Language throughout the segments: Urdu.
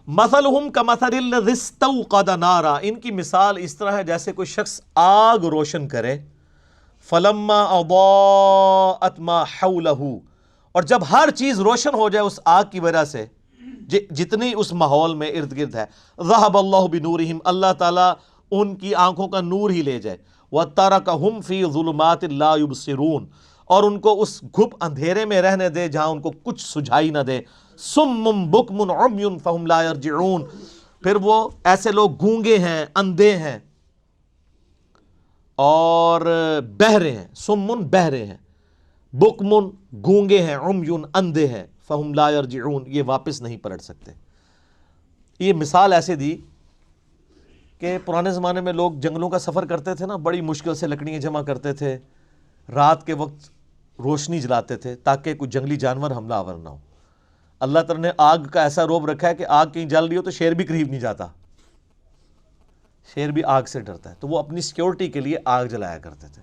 مثلہم کمثل الذی استوقد نارا، ان کی مثال اس طرح ہے جیسے کوئی شخص آگ روشن کرے، فلما اضاءت ما حولہ، اور جب ہر چیز روشن ہو جائے اس آگ کی وجہ سے جتنی اس ماحول میں ارد گرد ہے، ذہب اللہ بنورہم، اللہ تعالیٰ ان کی آنکھوں کا نور ہی لے جائے، وترکہم فی ظلمات لا یبصرون، اور ان کو اس گھپ اندھیرے میں رہنے دے جہاں ان کو کچھ سجھائی نہ دے، صم بکم عمی فہم لا یرجعون، پھر وہ ایسے لوگ گونگے ہیں، اندھے ہیں اور بہرے ہیں، سمن بہرے ہیں، بکمن گونگے ہیں، عمیون اندھے ہیں، فہم لا یرجعون یہ واپس نہیں پلٹ سکتے۔ یہ مثال ایسے دی کہ پرانے زمانے میں لوگ جنگلوں کا سفر کرتے تھے نا، بڑی مشکل سے لکڑیاں جمع کرتے تھے، رات کے وقت روشنی جلاتے تھے تاکہ کوئی جنگلی جانور حملہ آور نہ ہو۔ اللہ تعالیٰ نے آگ کا ایسا روب رکھا ہے کہ آگ کہیں جل رہی ہو تو شیر بھی قریب نہیں جاتا، شیر بھی آگ سے ڈرتا ہے، تو وہ اپنی سیکیورٹی کے لیے آگ جلایا کرتے تھے۔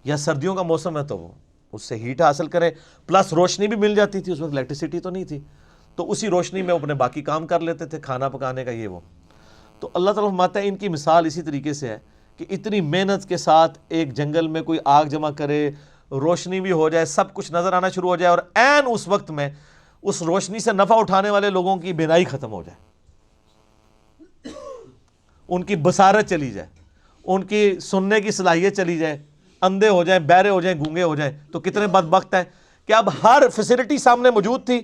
یا سردیوں کا موسم ہے تو وہ اس سے ہیٹ حاصل کرے، پلس روشنی بھی مل جاتی تھی، اس وقت الیکٹریسٹی تو نہیں تھی، تو اسی روشنی میں وہ اپنے باقی کام کر لیتے تھے، کھانا پکانے کا یہ وہ۔ تو اللہ تعالیٰ فرماتا ہے ان کی مثال اسی طریقے سے ہے کہ اتنی محنت کے ساتھ ایک جنگل میں کوئی آگ جمع کرے، روشنی بھی ہو جائے، سب کچھ نظر آنا شروع ہو جائے، اور عین اس وقت میں اس روشنی سے نفع اٹھانے والے لوگوں کی بینائی ختم ہو جائے، ان کی بصارت چلی جائے، ان کی سننے کی صلاحیت چلی جائے، اندھے ہو جائیں، بہرے ہو جائیں، گونگے ہو جائیں، تو کتنے بدبخت ہیں کہ اب ہر فیسلٹی سامنے موجود تھی،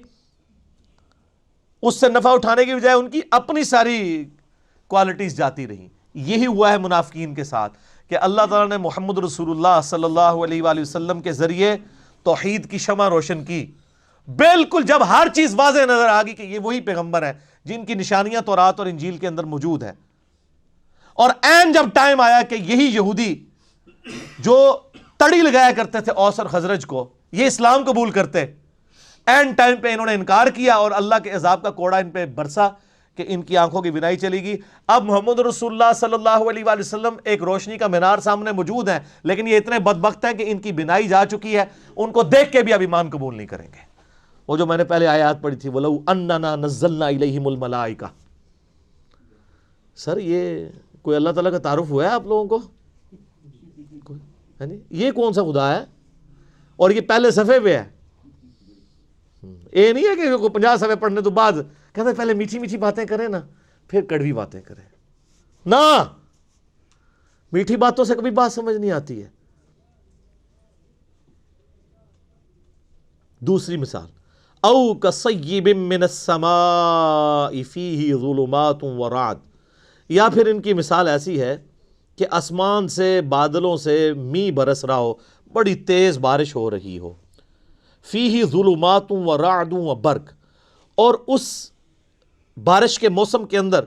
اس سے نفع اٹھانے کی بجائے ان کی اپنی ساری کوالٹیز جاتی رہیں۔ یہی ہوا ہے منافقین کے ساتھ کہ اللہ تعالیٰ نے محمد رسول اللہ صلی اللہ علیہ وآلہ وسلم کے ذریعے توحید کی شمع روشن کی، بالکل جب ہر چیز واضح نظر آ گئی کہ یہ وہی پیغمبر ہے جن کی نشانیاں تورات اور انجیل کے اندر موجود ہیں، اور عین جب ٹائم آیا کہ یہی یہودی جو تڑی لگایا کرتے تھے اوس اور خزرج کو، یہ اسلام قبول کرتے، عین ٹائم پہ انہوں نے انکار کیا اور اللہ کے عذاب کا کوڑا ان پہ برسا کہ ان کی آنکھوں کی بینائی چلی گئی۔ اب محمد رسول اللہ صلی اللہ علیہ وآلہ وسلم ایک روشنی کا مینار سامنے موجود ہیں، لیکن یہ اتنے بدبخت ہیں کہ ان کی بینائی جا چکی ہے، ان کو دیکھ کے بھی اب ایمان قبول نہیں کریں گے۔ وہ جو میں نے پہلے آیات پڑھی تھی، وَلَوْ أَنَّنَا نَزَّلْنَا إِلَيْهِمُ الْمَلَائِكَةَ، سر یہ کوئی اللہ تعالیٰ کا تعارف ہوا ہے آپ لوگوں کو؟ یہ کون سا خدا ہے؟ اور یہ پہلے صفحے پہ ہے، یہ نہیں ہے کہ 50 صفحے پڑھنے تو بعد کہتے ہیں پہلے میٹھی میٹھی باتیں کریں نا پھر کڑوی باتیں کریں، نہ میٹھی باتوں سے کبھی بات سمجھ نہیں آتی ہے۔ دوسری مثال، او کصیب من السماء فیہ ظلمات ورعد، یا پھر ان کی مثال ایسی ہے کہ آسمان سے بادلوں سے می برس رہا ہو، بڑی تیز بارش ہو رہی ہو، فیہ ظلمات ورعد وبرق، اور اس بارش کے موسم کے اندر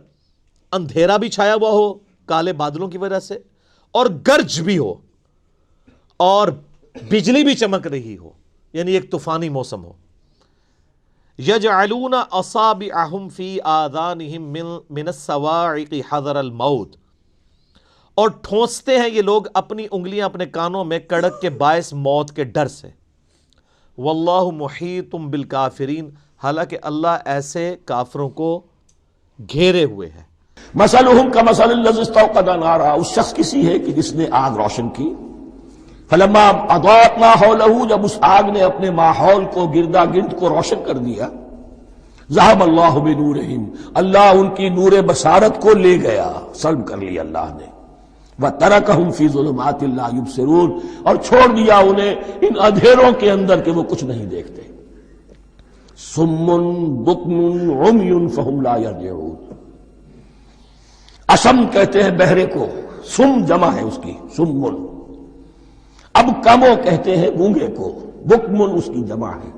اندھیرا بھی چھایا ہوا ہو کالے بادلوں کی وجہ سے، اور گرج بھی ہو اور بجلی بھی چمک رہی ہو، یعنی ایک طوفانی موسم ہو۔ یجعلون اصابعہم فی آذانہم من الصواعق حذر الموت، اور ٹھونستے ہیں یہ لوگ اپنی انگلیاں اپنے کانوں میں کڑک کے باعث موت کے ڈر سے۔ واللہ محیط بالکافرین، حالانکہ اللہ ایسے کافروں کو گھیرے ہوئے ہے۔ مثلہم کمثل الذی استوقد نارا، اس شخص کی سی ہے کہ جس نے آگ روشن کی، فلما اضاءت ما حولہ، جب اس آگ نے اپنے ماحول کو گردا گرد کو روشن کر دیا، ذہب اللہ بنورہم، اللہ ان کی نور بصارت کو لے گیا، سلب کر لیا اللہ نے، وترکہم فی ظلمات لا یبصرون، اور چھوڑ دیا انہیں ان اندھیروں کے اندر کہ وہ کچھ نہیں دیکھتے۔ صم بکم عمی فہم لا یرجعون، اسم کہتے ہیں بہرے کو، سم جمع ہے اس کی، سمن۔ اب کمو کہتے ہیں گونگے کو، بکمن اس کی جمع ہے۔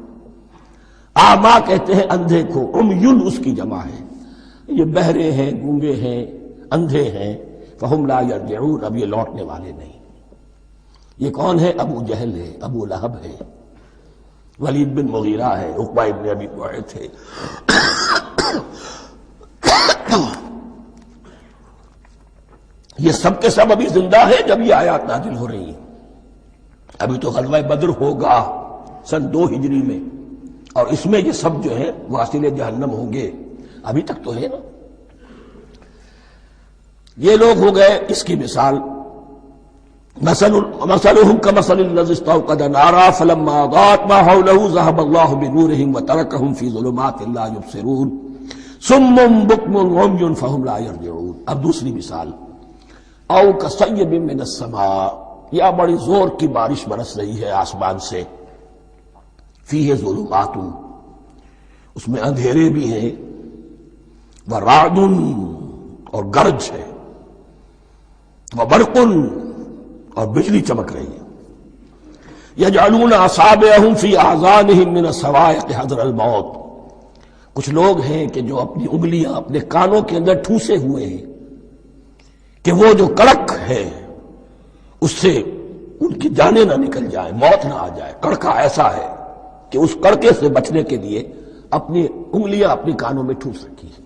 آما کہتے ہیں اندھے کو، عمیون اس کی جمع ہے۔ یہ بہرے ہیں، گونگے ہیں، اندھے ہیں، فہم لا یرجعون، اب یہ لوٹنے والے نہیں۔ یہ کون ہے؟ ابو جہل ہے، ابو لہب ہے، ولید بن مغیرہ ہے، عقبہ ابن ابی معیط ہے۔ یہ سب کے سب ابھی زندہ ہے جب یہ آیات نازل ہو رہی ہیں۔ ابھی تو غزوہ بدر ہوگا سن 2 ہجری میں، اور اس میں یہ سب جو ہے واصل جہنم ہوں گے۔ ابھی تک تو ہے نا. یہ لوگ ہو گئے اس کی مثال. مثلهم كمثل الذي استوقد نارا فلما اضاءت ما حوله ذهب الله بنورهم وتركهم في ظلمات لا يبصرون صم بكم عمي فهم لا يرجعون. اب دوسری مثال. او كصيب من السماء، یا بڑی زور کی بارش برس رہی ہے آسمان سے. فیہ ظلمات، اس میں اندھیرے بھی ہیں. ورعد، اور گرج ہے. وبرق، اور بجلی چمک رہی ہے. یجعلون اصابعهم فی اذانهم من الصواعق حذر الموت. کچھ لوگ ہیں کہ جو اپنی انگلیاں اپنے کانوں کے اندر ٹھوسے ہوئے ہیں کہ وہ جو کڑک ہے اس سے ان کی جانیں نہ نکل جائیں، موت نہ آ جائے. کڑکا ایسا ہے کہ اس کڑکے سے بچنے کے لیے اپنی انگلیاں اپنی کانوں میں ٹھوس رکھی ہیں.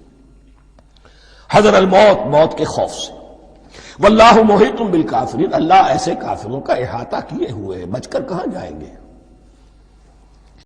حذر الموت، موت کے خوف سے. واللہ محیط بالکافرین، اللہ ایسے کافروں کا احاطہ کیے ہوئے ہیں، بچ کر کہاں جائیں گے.